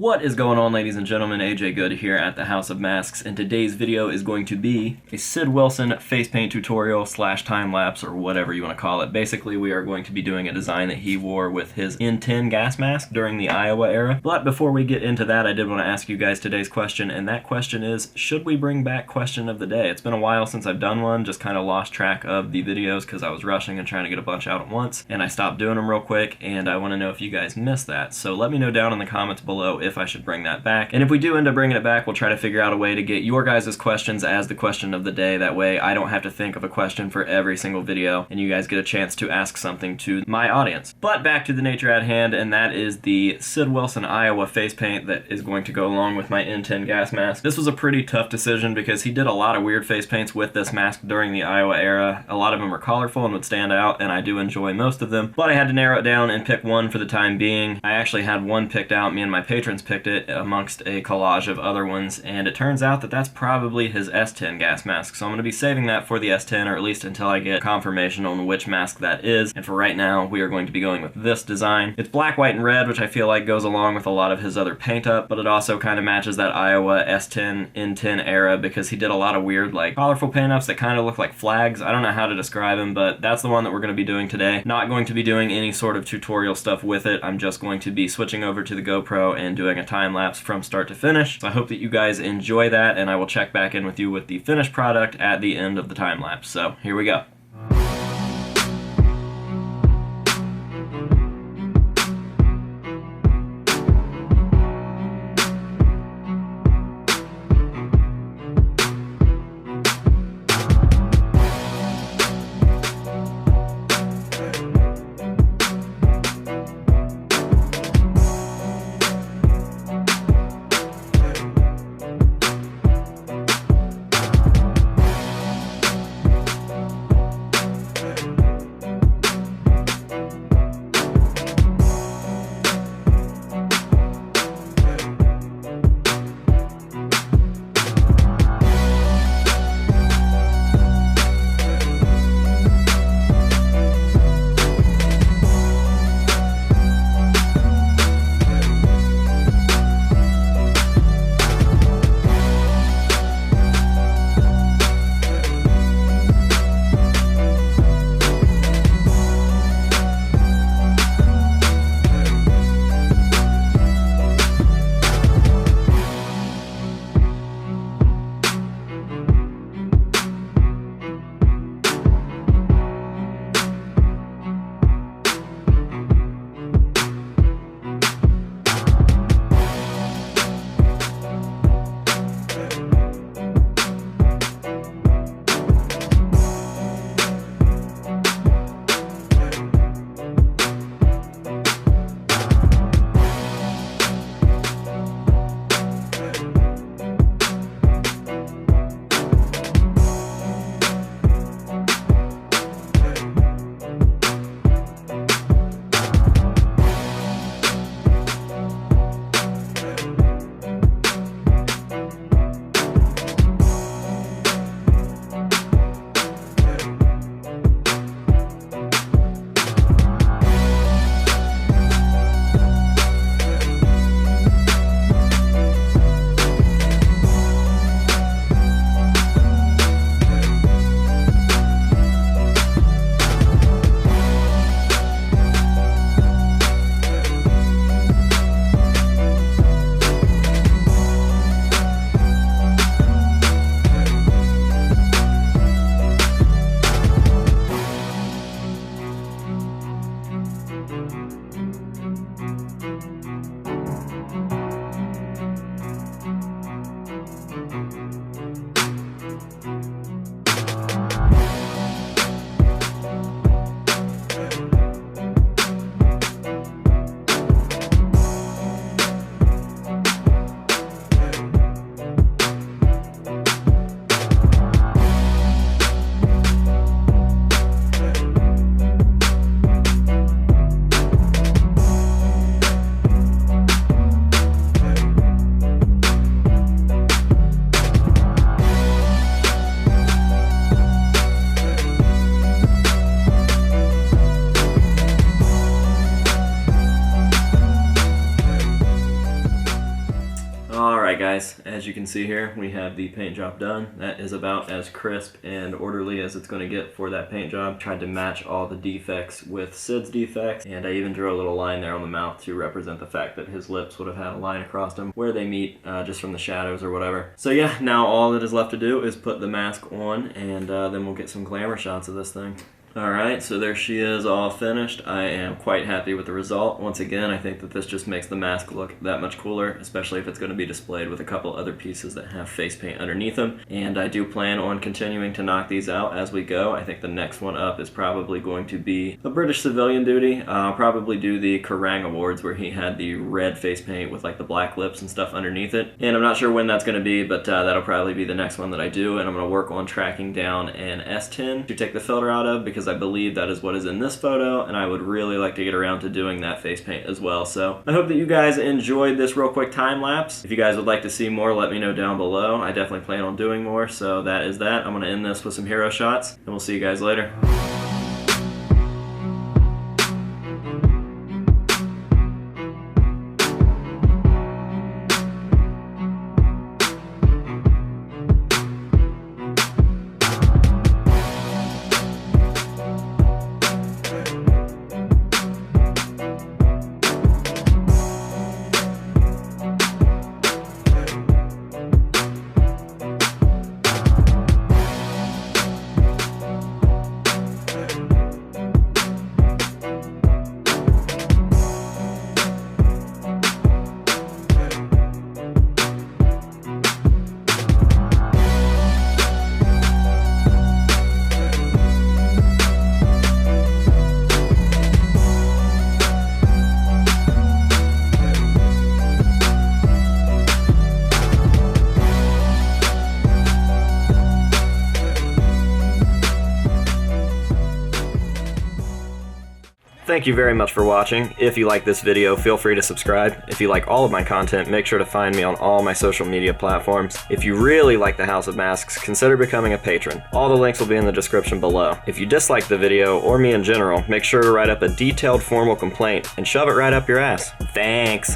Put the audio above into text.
What is going on, ladies and gentlemen? AJ Good here at the House of Masks, and today's video is going to be a Sid Wilson face paint tutorial slash time lapse, or whatever you want to call it. Basically, we are going to be doing a design that he wore with his N10 gas mask during the Iowa era. But before we get into that, I did want to ask you guys today's question, and that question is, should we bring back question of the day? It's been a while since I've done one, just kind of lost track of the videos because I was rushing and trying to get a bunch out at once, and I stopped doing them real quick, and I want to know if you guys missed that. So let me know down in the comments below if I should bring that back. And if we do end up bringing it back, we'll try to figure out a way to get your guys' questions as the question of the day. That way I don't have to think of a question for every single video, and you guys get a chance to ask something to my audience. But back to the nature at hand, and that is the Sid Wilson Iowa face paint that is going to go along with my N10 gas mask. This was a pretty tough decision because he did a lot of weird face paints with this mask during the Iowa era. A lot of them were colorful and would stand out, and I do enjoy most of them, but I had to narrow it down and pick one for the time being. I actually had one picked out. Me and my patrons picked it amongst a collage of other ones, and it turns out that that's probably his S10 gas mask. So I'm going to be saving that for the S10, or at least until I get confirmation on which mask that is. And for right now, we are going to be going with this design. It's black, white, and red, which I feel like goes along with a lot of his other paint up, but it also kind of matches that Iowa S10, N10 era because he did a lot of weird, like, colorful paint ups that kind of look like flags. I don't know how to describe them, but that's the one that we're going to be doing today. Not going to be doing any sort of tutorial stuff with it. I'm just going to be switching over to the GoPro and doing a time lapse from start to finish. So I hope that you guys enjoy that, and I will check back in with you with the finished product at the end of the time lapse. So here we go. Alright guys, as you can see here, we have the paint job done. That is about as crisp and orderly as it's going to get for that paint job. Tried to match all the defects with Sid's defects, and I even drew a little line there on the mouth to represent the fact that his lips would have had a line across them where they meet just from the shadows or whatever. So yeah, now all that is left to do is put the mask on, and then we'll get some glamour shots of this thing. Alright, so there she is, all finished. I am quite happy with the result. Once again, I think that this just makes the mask look that much cooler, especially if it's going to be displayed with a couple other pieces that have face paint underneath them. And I do plan on continuing to knock these out as we go. I think the next one up is probably going to be a British civilian duty. I'll probably do the Kerrang Awards where he had the red face paint with like the black lips and stuff underneath it. And I'm not sure when that's going to be, but that'll probably be the next one that I do. And I'm going to work on tracking down an S10 to take the filter out of, because I believe that is what is in this photo, and I would really like to get around to doing that face paint as well. So I hope that you guys enjoyed this real quick time lapse. If you guys would like to see more, let me know down below. I definitely plan on doing more, so that is that. I'm going to end this with some hero shots, and we'll see you guys later. Thank you very much for watching. If you like this video, feel free to subscribe. If you like all of my content, make sure to find me on all my social media platforms. If you really like the House of Masks, consider becoming a patron. All the links will be in the description below. If you dislike the video, or me in general, make sure to write up a detailed formal complaint and shove it right up your ass. Thanks!